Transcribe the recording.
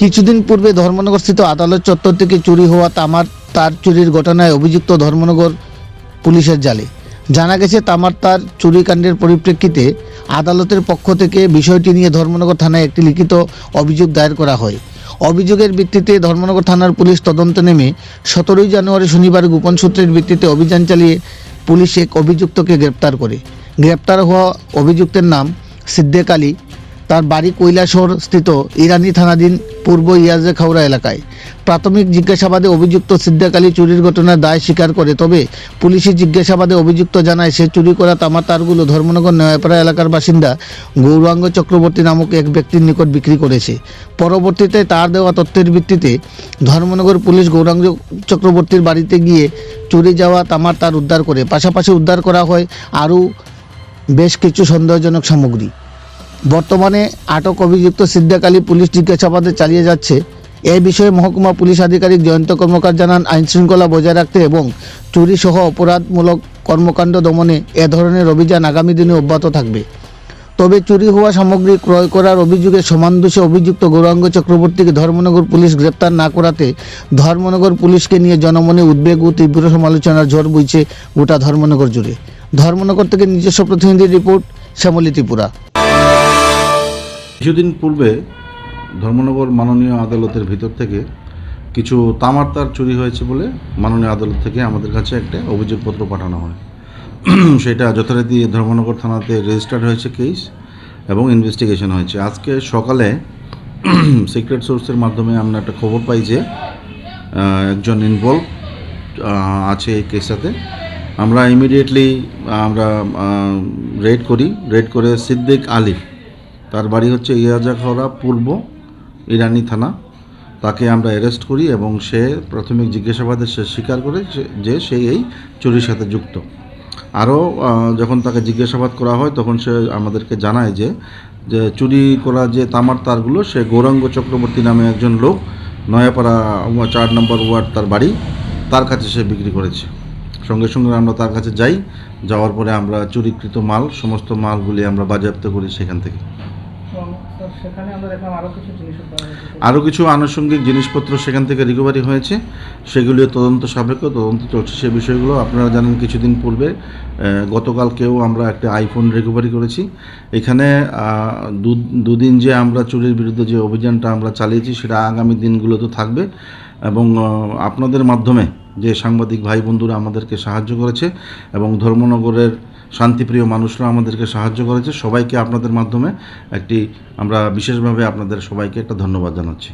কিছুদিন পূর্বে ধর্মনগরস্থিত আদালত চত্বর থেকে চুরি হওয়া তামার তার চুরির ঘটনায় অভিযুক্ত ধর্মনগর পুলিশের জালে। জানা গেছে, তামার তার চুরিকাণ্ডের পরিপ্রেক্ষিতে আদালতের পক্ষ থেকে বিষয়টি নিয়ে ধর্মনগর থানায় একটি লিখিত অভিযোগ দায়ের করা হয়। অভিযোগের ভিত্তিতে ধর্মনগর থানার পুলিশ তদন্তে নেমে 17 জানুয়ারি শনিবার গোপন সূত্রের ভিত্তিতে অভিযান চালিয়ে পুলিশ এক অভিযুক্তকে গ্রেপ্তার করে। গ্রেপ্তার হওয়া অভিযুক্তের নাম সিদ্দিক আলী। তার বাড়ি কৈলাসহর স্থিত ইরানি থানাধীন পূর্ব ইয়াজে খাউড়া এলাকায়। প্রাথমিক জিজ্ঞাসাবাদে অভিযুক্ত সিদ্দিক আলী চুরির ঘটনার দায় স্বীকার করে, তবে পুলিশি জিজ্ঞাসাবাদে অভিযুক্ত জানায় সে চুরি করা তামার তারগুলো ধর্মনগর নয়াপাড়া এলাকার বাসিন্দা গৌরাঙ্গ চক্রবর্তী নামক এক ব্যক্তির নিকট বিক্রি করেছে। পরবর্তীতে তার দেওয়া তথ্যের ভিত্তিতে ধর্মনগর পুলিশ গৌরাঙ্গ চক্রবর্তীর বাড়িতে গিয়ে চুরি যাওয়া তামার তার উদ্ধার করে। পাশাপাশি উদ্ধার করা হয় আরও বেশ কিছু সন্দেহজনক সামগ্রী। বর্তমানে আটক অভিযুক্ত সিদ্দিক আলী পুলিশ জিজ্ঞাসাবাদে চালিয়ে যাচ্ছে। এই বিষয়ে মহকুমা পুলিশ আধিকারিক জয়ন্ত কর্মকার জানান, আইনশৃঙ্খলা বজায় রাখতে এবং চুরি সহ অপরাধমূলক কর্মকাণ্ড দমনে এ ধরনের অভিযান আগামী দিনে অব্যাহত থাকবে। তবে চুরি হওয়া সামগ্রী ক্রয় করার অভিযোগে সমান দোষে অভিযুক্ত গৌরাঙ্গ চক্রবর্তীকে ধর্মনগর পুলিশ গ্রেপ্তার না করাতে ধর্মনগর পুলিশকে নিয়ে জনমনে উদ্বেগ ও তীব্র সমালোচনার ঝড় বইছে গোটা ধর্মনগর জুড়ে। ধর্মনগর থেকে নিজস্ব প্রতিনিধির রিপোর্ট, শ্যামলী ত্রিপুরা। কিছুদিন পূর্বে ধর্মনগর মাননীয় আদালতের ভিতর থেকে কিছু তামার তার চুরি হয়েছে বলে মাননীয় আদালত থেকে আমাদের কাছে একটা অভিযোগপত্র পাঠানো হয়। সেটা যথারীতি ধর্মনগর থানাতে রেজিস্টার্ড হয়েছে কেস এবং ইনভেস্টিগেশন হয়েছে। আজকে সকালে সিক্রেট সোর্সের মাধ্যমে আমরা একটা খবর পাই যে একজন ইনভলভ আছে এই কেসটাতে। আমরা ইমিডিয়েটলি রেড করে সিদ্দিক আলী, তার বাড়ি হচ্ছে ইয়াজাখাওড়া পূর্ব ইরানি থানা, তাকে আমরা অ্যারেস্ট করি এবং সে প্রাথমিক জিজ্ঞাসাবাদে সে স্বীকার করে যে সে এই চুরির সাথে যুক্ত। আরও যখন তাকে জিজ্ঞাসাবাদ করা হয় তখন সে আমাদেরকে জানায় যে চুরি করা যে তামার তারগুলো সে গৌরাঙ্গ চক্রবর্তী নামে একজন লোক, নয়াপাড়া 4 নম্বর ওয়ার্ড তার বাড়ি, তার কাছে সে বিক্রি করেছে। সঙ্গে সঙ্গে আমরা তার কাছে যাওয়ার পরে আমরা চুরিকৃত সমস্ত মালগুলি আমরা বাজেয়াপ্ত করি সেখান থেকে। আরও কিছু আনুষঙ্গিক জিনিসপত্র সেখান থেকে রিকভারি হয়েছে, সেগুলিও তদন্ত সাপেক্ষ, তদন্ত চলছে সে বিষয়গুলো। আপনারা জানেন কিছুদিন পূর্বে গতকালকেও আমরা একটা আইফোন রিকভারি করেছি। এখানে দুদিন যে আমরা চুরির বিরুদ্ধে যে অভিযানটা আমরা চালিয়েছি সেটা আগামী দিনগুলোতে থাকবে এবং আপনাদের মাধ্যমে যে সাংবাদিক ভাই বন্ধুরা আমাদেরকে সাহায্য করেছে এবং ধর্মনগরের শান্তিপ্রিয় মানুষরা আমাদেরকে সাহায্য করেছে, সবাইকে আপনাদের মাধ্যমে আমরা বিশেষভাবে আপনাদের সবাইকে একটা ধন্যবাদ জানাচ্ছি।